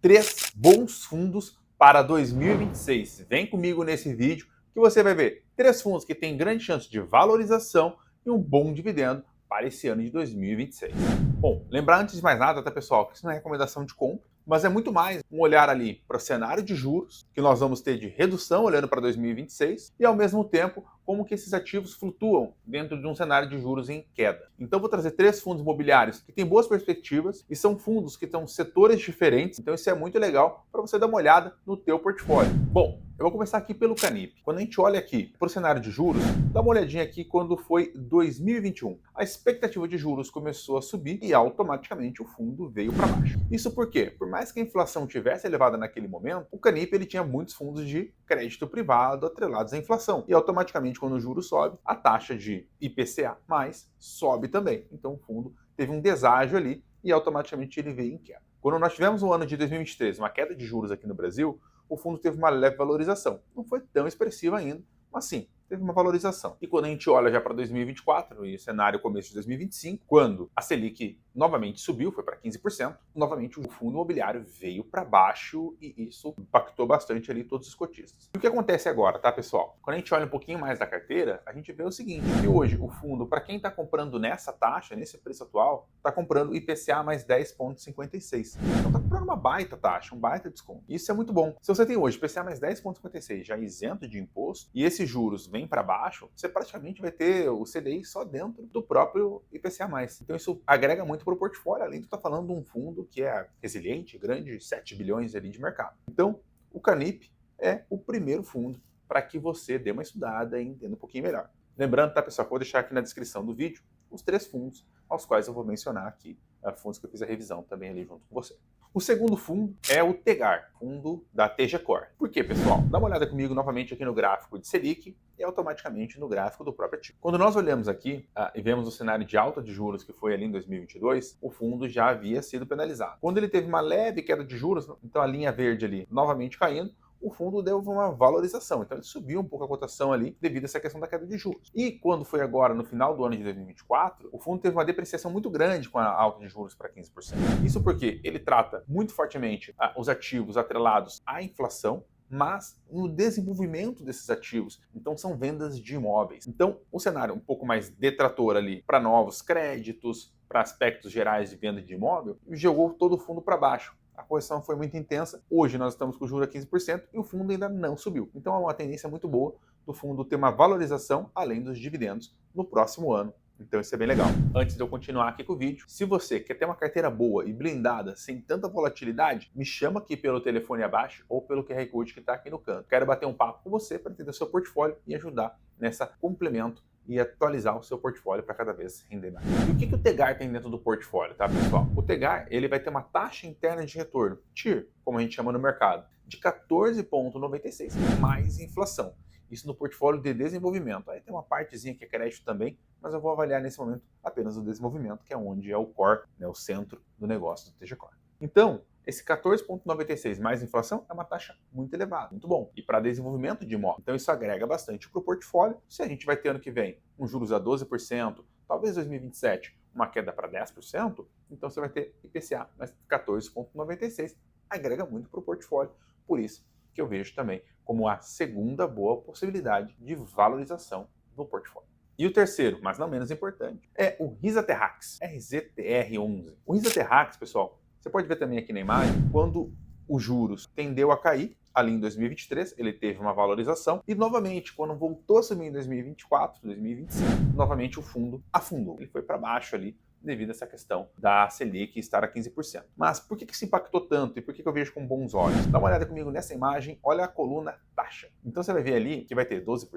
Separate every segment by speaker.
Speaker 1: 3 bons fundos para 2026. Vem comigo nesse vídeo que você vai ver 3 fundos que têm grande chance de valorização e um bom dividendo para esse ano de 2026. Bom, lembrar antes de mais nada, tá pessoal, que isso não é recomendação de compra, mas é muito mais um olhar ali para o cenário de juros que nós vamos ter de redução olhando para 2026 e ao mesmo tempo como que esses ativos flutuam dentro de um cenário de juros em queda. Então vou trazer 3 fundos imobiliários que têm boas perspectivas e são fundos que estão em setores diferentes, então isso é muito legal para você dar uma olhada no teu portfólio. Bom, eu vou começar aqui pelo Canip. Quando a gente olha aqui para o cenário de juros, dá uma olhadinha aqui quando foi 2021. A expectativa de juros começou a subir e automaticamente o fundo veio para baixo. Isso por quê? Por mais que a inflação tivesse elevada naquele momento, o Canip ele tinha muitos fundos de crédito privado atrelados à inflação. E automaticamente quando o juro sobe, a taxa de IPCA mais sobe também. Então o fundo teve um deságio ali e automaticamente ele veio em queda. Quando nós tivemos o ano de 2023, uma queda de juros aqui no Brasil, o fundo teve uma leve valorização. Não foi tão expressiva ainda, mas sim, teve uma valorização. E quando a gente olha já para 2024 e cenário começo de 2025, quando a Selic novamente subiu, foi para 15%, novamente o fundo imobiliário veio para baixo e isso impactou bastante ali todos os cotistas. E o que acontece agora, tá, pessoal? Quando a gente olha um pouquinho mais da carteira, a gente vê o seguinte, que hoje o fundo, para quem está comprando nessa taxa, nesse preço atual, está comprando IPCA mais 10,56. Então está comprando uma baita taxa, um baita desconto. Isso é muito bom. Se você tem hoje IPCA mais 10,56 já isento de imposto e esses juros vem para baixo, você praticamente vai ter o CDI só dentro do próprio IPCA+. Então isso agrega muito para o portfólio, além de estar falando de um fundo que é resiliente, grande, 7 bilhões ali de mercado. Então, o Canip é o primeiro fundo para que você dê uma estudada e entenda um pouquinho melhor. Lembrando, tá, pessoal, que eu vou deixar aqui na descrição do vídeo os 3 fundos aos quais eu vou mencionar aqui, fundos que eu fiz a revisão também ali junto com você. O segundo fundo é o Tegar, fundo da TG Core. Por quê, pessoal? Dá uma olhada comigo novamente aqui no gráfico de Selic e automaticamente no gráfico do próprio ativo. Quando nós olhamos aqui e vemos o cenário de alta de juros que foi ali em 2022, o fundo já havia sido penalizado. Quando ele teve uma leve queda de juros, então a linha verde ali novamente caindo, o fundo deu uma valorização. Então ele subiu um pouco a cotação ali devido a essa questão da queda de juros. E quando foi agora, no final do ano de 2024, o fundo teve uma depreciação muito grande com a alta de juros para 15%. Isso porque ele trata muito fortemente os ativos atrelados à inflação, mas no desenvolvimento desses ativos. Então são vendas de imóveis. Então o cenário um pouco mais detrator ali para novos créditos, para aspectos gerais de venda de imóvel, jogou todo o fundo para baixo. A correção foi muito intensa. Hoje nós estamos com o juro a 15% e o fundo ainda não subiu. Então é uma tendência muito boa do fundo ter uma valorização além dos dividendos no próximo ano. Então isso é bem legal. Antes de eu continuar aqui com o vídeo, se você quer ter uma carteira boa e blindada, sem tanta volatilidade, me chama aqui pelo telefone abaixo ou pelo QR Code que está aqui no canto. Quero bater um papo com você para entender o seu portfólio e ajudar nessa complemento e atualizar o seu portfólio para cada vez render mais. E o que o Tegar tem dentro do portfólio, tá, pessoal? O Tegar, ele vai ter uma taxa interna de retorno, TIR, como a gente chama no mercado, de 14,96, mais inflação. Isso no portfólio de desenvolvimento. Aí tem uma partezinha que é crédito também, mas eu vou avaliar nesse momento apenas o desenvolvimento, que é onde é o core, né, o centro do negócio do TG Core. Então, esse 14,96 mais inflação é uma taxa muito elevada, muito bom. E para desenvolvimento de imóvel. Então isso agrega bastante para o portfólio. Se a gente vai ter ano que vem um juros a 12%, talvez 2027 uma queda para 10%, então você vai ter IPCA mais 14,96, agrega muito para o portfólio. Por isso que eu vejo também como a segunda boa possibilidade de valorização do portfólio. E o terceiro, mas não menos importante, é o RISA-TERRAX, RZTR11. O RISA-TERRAX, pessoal, você pode ver também aqui na imagem, quando os juros tendeu a cair, ali em 2023, ele teve uma valorização, e novamente, quando voltou a subir em 2024, 2025, novamente o fundo afundou. Ele foi para baixo ali, devido a essa questão da Selic estar a 15%. Mas por que isso impactou tanto e por que eu vejo com bons olhos? Dá uma olhada comigo nessa imagem, olha a coluna taxa. Então você vai ver ali que vai ter 12%,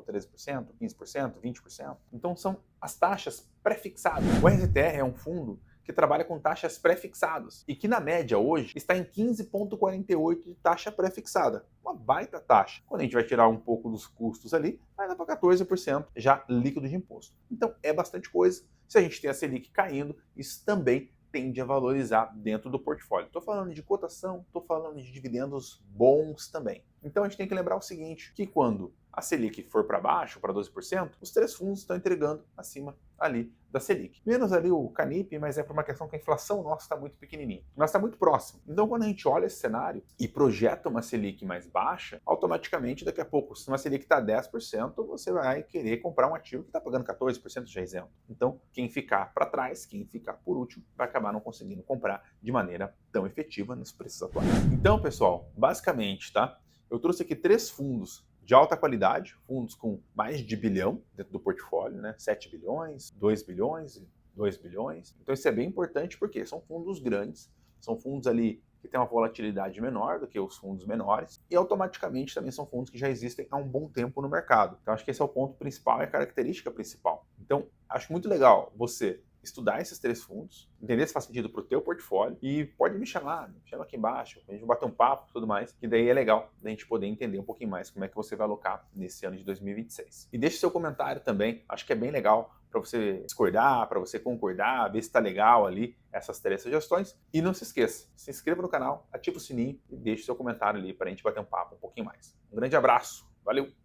Speaker 1: 13%, 15%, 20%. Então são as taxas pré-fixadas. O RZTR é um fundo que trabalha com taxas pré-fixadas e que na média hoje está em 15,48 de taxa pré-fixada. Uma baita taxa. Quando a gente vai tirar um pouco dos custos ali, vai dar para 14% já líquido de imposto. Então é bastante coisa. Se a gente tem a Selic caindo, isso também tende a valorizar dentro do portfólio. Estou falando de cotação, estou falando de dividendos bons também. Então a gente tem que lembrar o seguinte, que quando a Selic for para baixo, para 12%, os três fundos estão entregando acima ali da Selic. Menos ali o Canip, mas é por uma questão que a inflação nossa está muito pequenininha. Mas está muito próximo. Então, quando a gente olha esse cenário e projeta uma Selic mais baixa, automaticamente, daqui a pouco, se uma Selic está 10%, você vai querer comprar um ativo que está pagando 14% já isento. Então, quem ficar para trás, quem ficar por último, vai acabar não conseguindo comprar de maneira tão efetiva nos preços atuais. Então, pessoal, basicamente, tá? Eu trouxe aqui três fundos de alta qualidade, fundos com mais de bilhão dentro do portfólio, né? 7 bilhões, 2 bilhões e 2 bilhões. Então isso é bem importante porque são fundos grandes, são fundos ali que têm uma volatilidade menor do que os fundos menores e automaticamente também são fundos que já existem há um bom tempo no mercado. Então acho que esse é o ponto principal, é a característica principal. Então acho muito legal você estudar esses três fundos, entender se faz sentido para o teu portfólio e pode me chama aqui embaixo, a gente vai bater um papo e tudo mais, que daí é legal da gente poder entender um pouquinho mais como é que você vai alocar nesse ano de 2026. E deixe seu comentário também, acho que é bem legal para você discordar, para você concordar, ver se está legal ali essas três sugestões. E não se esqueça, se inscreva no canal, ative o sininho e deixe seu comentário ali para a gente bater um papo um pouquinho mais. Um grande abraço, valeu!